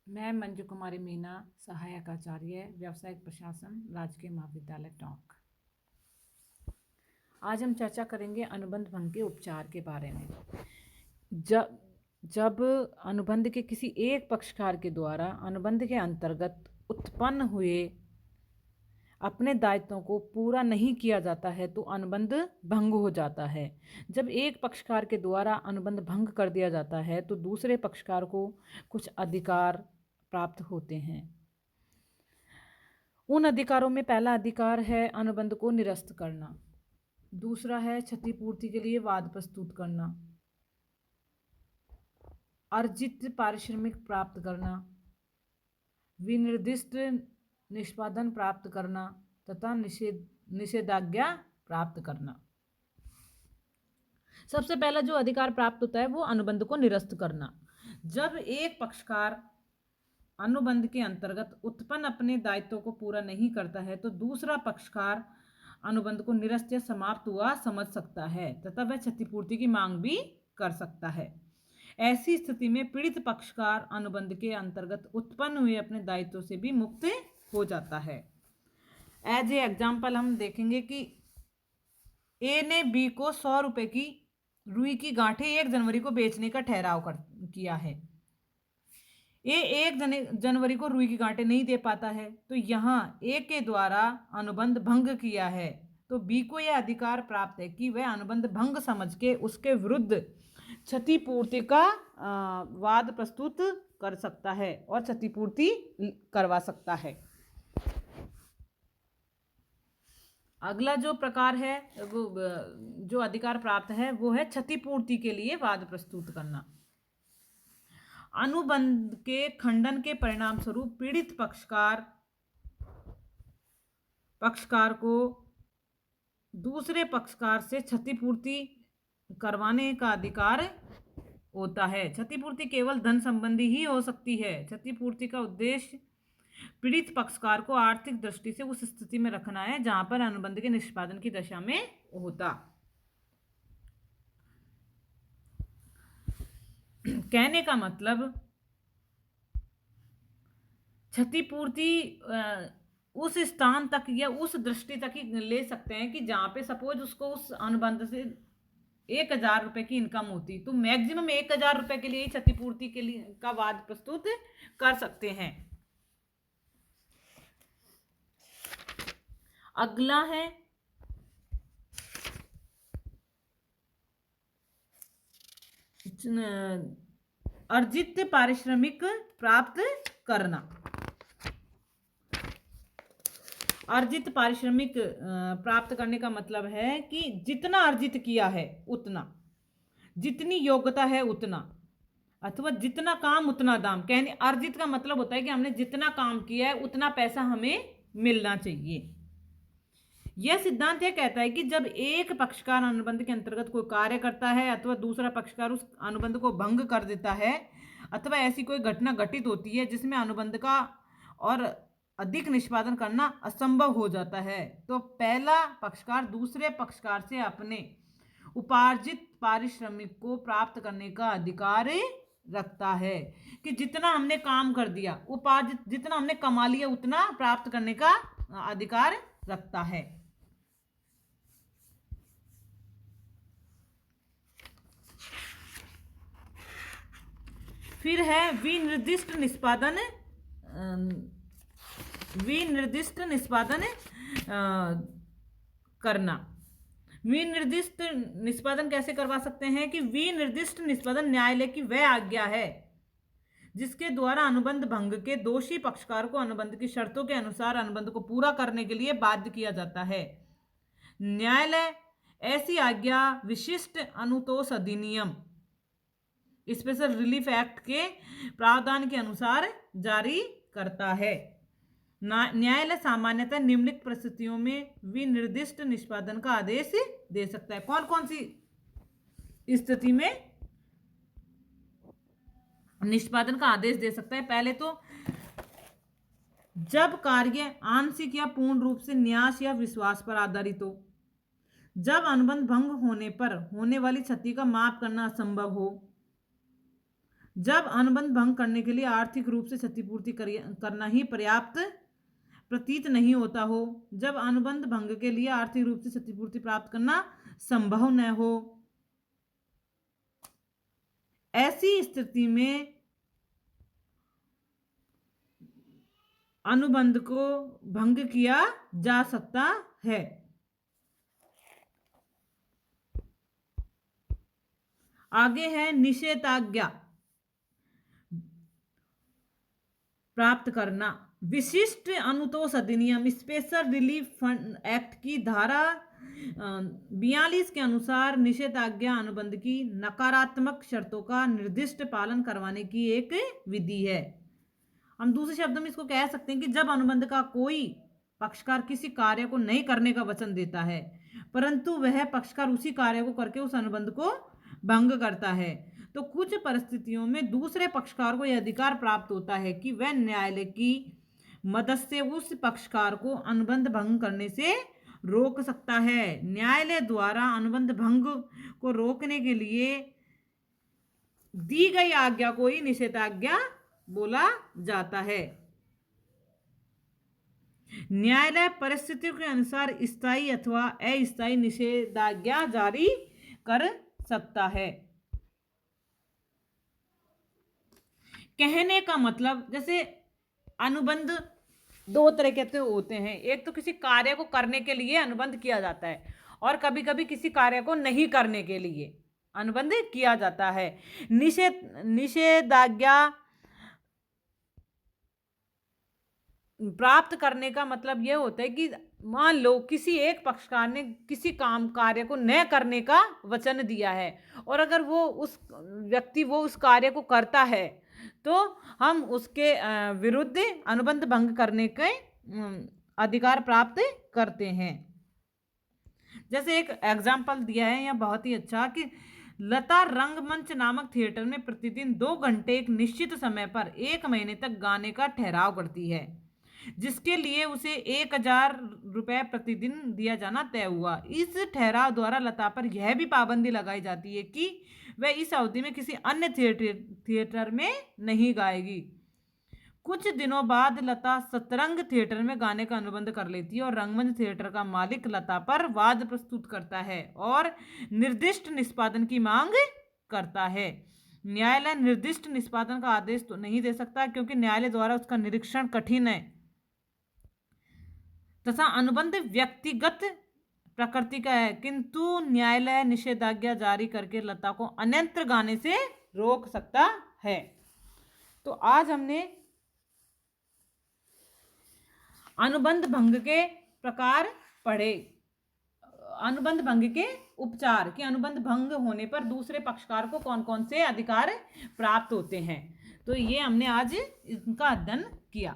मैं मंजू कुमारी मीना, सहायक आचार्य व्यावसायिक प्रशासन, राजकीय महाविद्यालय टोंक। आज हम चर्चा करेंगे अनुबंध भंग के उपचार के बारे में। जब जब अनुबंध के किसी एक पक्षकार के द्वारा अनुबंध के अंतर्गत उत्पन्न हुए अपने दायित्वों को पूरा नहीं किया जाता है तो अनुबंध भंग हो जाता है। जब एक पक्षकार के द्वारा अनुबंध भंग कर दिया जाता है तो दूसरे पक्षकार को कुछ अधिकार प्राप्त होते हैं। उन अधिकारों में पहला अधिकार है अनुबंध को निरस्त करना, दूसरा है क्षतिपूर्ति के लिए वाद प्रस्तुत करना, अर्जित पारिश्रमिक प्राप्त करना, विनिर्दिष्ट निष्पादन प्राप्त करना तथा निषेधाज्ञा प्राप्त करना। सबसे पहला जो अधिकार प्राप्त होता है वो अनुबंध को निरस्त करना। जब एक पक्षकार अनुबंध के अंतर्गत उत्पन्न अपने दायित्वों को पूरा नहीं करता है तो दूसरा पक्षकार अनुबंध को निरस्त या समाप्त हुआ समझ सकता है तथा वह क्षतिपूर्ति की मांग भी कर सकता है। ऐसी स्थिति में पीड़ित पक्षकार अनुबंध के अंतर्गत उत्पन्न हुए अपने दायित्व से भी मुक्त हो जाता है। एज ए एग्जाम्पल हम देखेंगे कि ए ने बी को 100 रुपए की रुई की गांठें 1 जनवरी को बेचने का ठहराव किया है। ए 1 जनवरी को रुई की गांठें नहीं दे पाता है तो यहाँ ए के द्वारा अनुबंध भंग किया है तो बी को यह अधिकार प्राप्त है कि वह अनुबंध भंग समझ के उसके विरुद्ध क्षतिपूर्ति का वाद प्रस्तुत कर सकता है और क्षतिपूर्ति करवा सकता है। अगला जो प्रकार है वो जो अधिकार प्राप्त है वो है क्षतिपूर्ति के लिए वाद प्रस्तुत करना। अनुबंध के खंडन के परिणाम स्वरूप पीड़ित पक्षकार को दूसरे पक्षकार से क्षतिपूर्ति करवाने का अधिकार होता है। क्षतिपूर्ति केवल धन संबंधी ही हो सकती है। क्षतिपूर्ति का उद्देश्य पीड़ित पक्षकार को आर्थिक दृष्टि से उस स्थिति में रखना है जहां पर अनुबंध के निष्पादन की दशा में होता। कहने का मतलब क्षतिपूर्ति उस स्थान तक या उस दृष्टि तक ही ले सकते हैं कि जहां पे सपोज उसको उस अनुबंध से 1000 रुपए की इनकम होती तो मैक्सिमम 1000 रुपए के लिए क्षतिपूर्ति के लिए का वाद प्रस्तुत कर सकते हैं। अगला है अर्जित पारिश्रमिक प्राप्त करना। अर्जित पारिश्रमिक प्राप्त करने का मतलब है कि जितना अर्जित किया है उतना, जितनी योग्यता है उतना, अथवा जितना काम उतना दाम। कहने अर्जित का मतलब होता है कि हमने जितना काम किया है उतना पैसा हमें मिलना चाहिए। यह सिद्धांत यह कहता है कि जब एक पक्षकार अनुबंध के अंतर्गत कोई कार्य करता है अथवा दूसरा पक्षकार उस अनुबंध को भंग कर देता है अथवा ऐसी कोई घटना घटित होती है जिसमें अनुबंध का और अधिक निष्पादन करना असंभव हो जाता है तो पहला पक्षकार दूसरे पक्षकार से अपने उपार्जित पारिश्रमिक को प्राप्त करने का अधिकार रखता है कि जितना हमने काम कर दिया, उपार्जित जितना हमने कमा लिया उतना प्राप्त करने का अधिकार रखता है। फिर है विनिर्दिष्ट निष्पादन करना। विनिर्दिष्ट निष्पादन कैसे करवा सकते हैं कि विनिर्दिष्ट निष्पादन न्यायालय की वह आज्ञा है जिसके द्वारा अनुबंध भंग के दोषी पक्षकार को अनुबंध की शर्तों के अनुसार अनुबंध को पूरा करने के लिए बाध्य किया जाता है। न्यायालय ऐसी आज्ञा विशिष्ट अनुतोष अधिनियम स्पेशल रिलीफ एक्ट के प्रावधान के अनुसार जारी करता है। न्यायालय सामान्यतः निम्नलिखित परिस्थितियों में विनिर्दिष्ट निष्पादन का आदेश दे सकता है। कौन कौन सी स्थिति में निष्पादन का आदेश दे सकता है? पहले तो जब कार्य आंशिक या पूर्ण रूप से न्यास या विश्वास पर आधारित हो, जब अनुबंध भंग होने पर होने वाली क्षति का माप करना असंभव हो, जब अनुबंध भंग करने के लिए आर्थिक रूप से क्षतिपूर्ति करना ही पर्याप्त प्रतीत नहीं होता हो, जब अनुबंध भंग के लिए आर्थिक रूप से क्षतिपूर्ति प्राप्त करना संभव न हो, ऐसी स्थिति में अनुबंध को भंग किया जा सकता है। आगे है निषेधाज्ञा प्राप्त करना। विशिष्ट अनुतोष अधिनियम स्पेशल रिलीफ फंड एक्ट की धारा 42 के अनुसार निषेधाज्ञा अनुबंध की नकारात्मक शर्तों का निर्दिष्ट पालन करवाने की एक विधि है। हम दूसरे शब्दों में इसको कह सकते हैं कि जब अनुबंध का कोई पक्षकार किसी कार्य को नहीं करने का वचन देता है, परंतु वह पक्षकार उसी कार्य को करके उस अनुबंध को भंग करता है, तो कुछ परिस्थितियों में दूसरे पक्षकार को यह अधिकार प्राप्त होता है कि वह न्यायालय की मदद से उस पक्षकार को अनुबंध भंग करने से रोक सकता है। न्यायालय द्वारा अनुबंध भंग को रोकने के लिए दी गई आज्ञा को ही निषेधाज्ञा बोला जाता है। न्यायालय परिस्थितियों के अनुसार स्थायी अथवा अस्थायी निषेधाज्ञा जारी कर सकता है। कहने का मतलब, जैसे अनुबंध दो तरह के होते हैं। एक तो किसी कार्य को करने के लिए अनुबंध किया जाता है, और कभी कभी किसी कार्य को नहीं करने के लिए अनुबंध किया जाता है। निषेधाज्ञा प्राप्त करने का मतलब यह होता है कि मान लो किसी एक पक्षकार ने किसी कार्य को न करने का वचन दिया है, और अगर वो उस व्यक्ति वो उस कार्य को करता है, तो हम उसके विरुद्ध अनुबंध भंग करने के अधिकार प्राप्त करते हैं। जैसे एक एग्जाम्पल दिया है यह बहुत ही अच्छा, कि लता रंगमंच नामक थिएटर में प्रतिदिन 2 घंटे एक निश्चित समय पर 1 महीने तक गाने का ठहराव करती है, जिसके लिए उसे 1000 रुपये प्रतिदिन दिया जाना तय हुआ। इस ठहराव द्वारा लता पर यह भी पाबंदी लगाई जाती है कि वह इस अवधि में किसी अन्य थिएटर में नहीं गाएगी। कुछ दिनों बाद लता सतरंग थिएटर में गाने का अनुबंध कर लेती है, और रंगमंच थिएटर का मालिक लता पर वाद प्रस्तुत करता है और निर्दिष्ट निष्पादन की मांग करता है। न्यायालय निर्दिष्ट निष्पादन का आदेश तो नहीं दे सकता, क्योंकि न्यायालय द्वारा उसका निरीक्षण कठिन है तथा अनुबंध व्यक्तिगत प्रकृति का है, किंतु न्यायालय निषेधाज्ञा जारी करके लता को अन्यत्र गाने से रोक सकता है। तो आज हमने अनुबंध भंग के प्रकार पढ़े, अनुबंध भंग के उपचार, कि अनुबंध भंग होने पर दूसरे पक्षकार को कौन कौन से अधिकार प्राप्त होते हैं। तो ये हमने आज इनका अध्ययन किया।